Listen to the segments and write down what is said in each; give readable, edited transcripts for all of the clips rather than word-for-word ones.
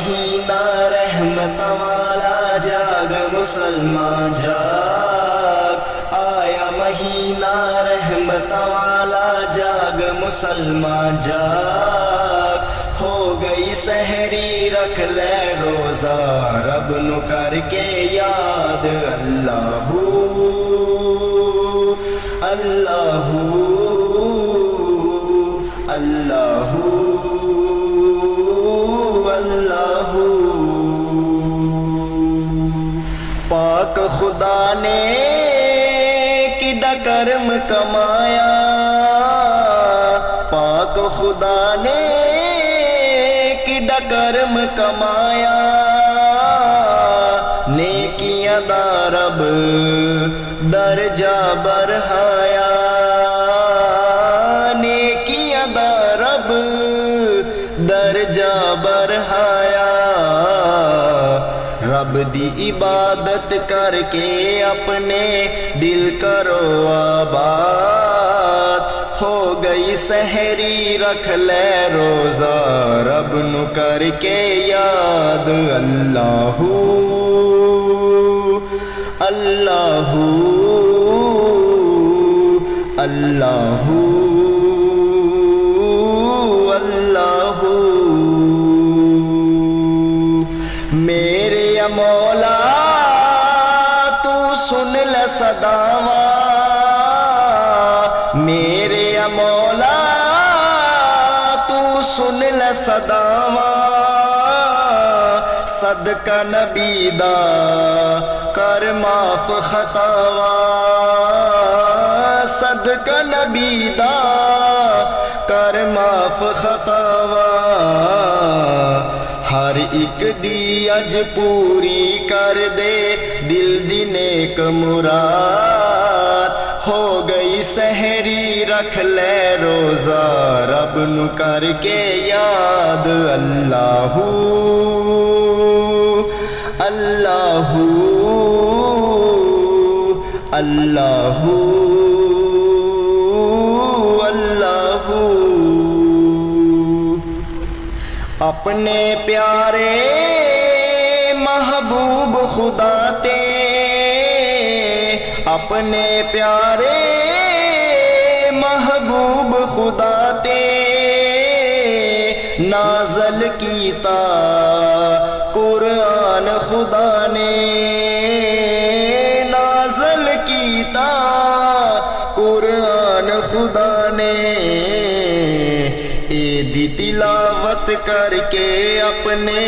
مہینہ رحمت والا جاگ مسلمان جاگ، آیا مہینہ رحمت والا جاگ مسلمان جاگ، ہو گئی سحری رکھ لے روزہ رب نو کر کے یاد، اللہ اللہ اللہ اللہ۔ پاک خدا نے کڈا کرم کمایا، پاک خدا نے کڈا کرم کمایا، نیکیاں دا رب درجہ بڑھایا، نیکیاں دا رب درجہ بڑھایا، رب دی عبادت کر کے اپنے دل کرو آباد، ہو گئی سحری رکھ لے روزہ رب نو کر کے یاد، اللہ اللہ اللہ اللہ۔ میرے مولا تو سن لے صداواں، میرے مولا تو سن لے صداواں، صدقہ نبی دا کر معاف خطاواں، صدقہ نبی دا کر معاف خطاواں، ہر ایک دی اج پوری کر دے دل دی نیک مراد، ہو گئی سحری رکھ لے روزہ رب نو کر کے یاد، اللہ اللہ اللہ اللہ۔ اپنے پیارے محبوب خدا تے، اپنے پیارے محبوب خدا تے نازل کیتا قرآن خدا نے، نازل کیتا قرآن خدا نے، دی تلاوت کر کے اپنے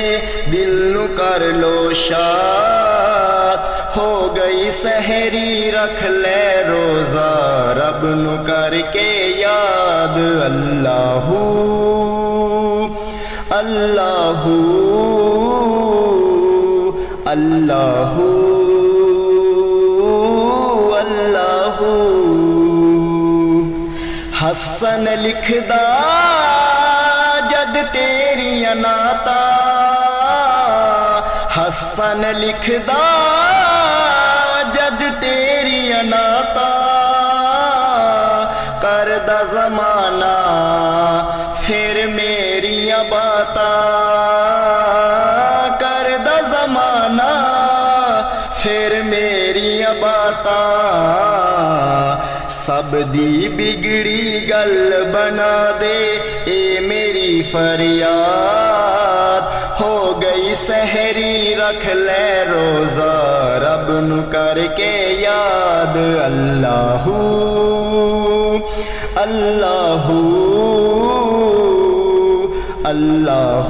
دل نو کر لو شاد، ہو گئی سحری رکھ لے روزہ رب نو کر کے یاد، اللہ اللہ اللہ اللہ۔ حسن لکھدا جد تیری نعتاں، حسن لکھدا جد تیری نعتاں، کردا زمانہ پھر میریاں باتاں، کردا زمانہ پھر میریاں باتاں، سب دی بگڑی گل بنا دے اے میری فریاد، ہو گئی سحری رکھ لے روزہ رب نو کر کے یاد، اللہ اللہ اللہ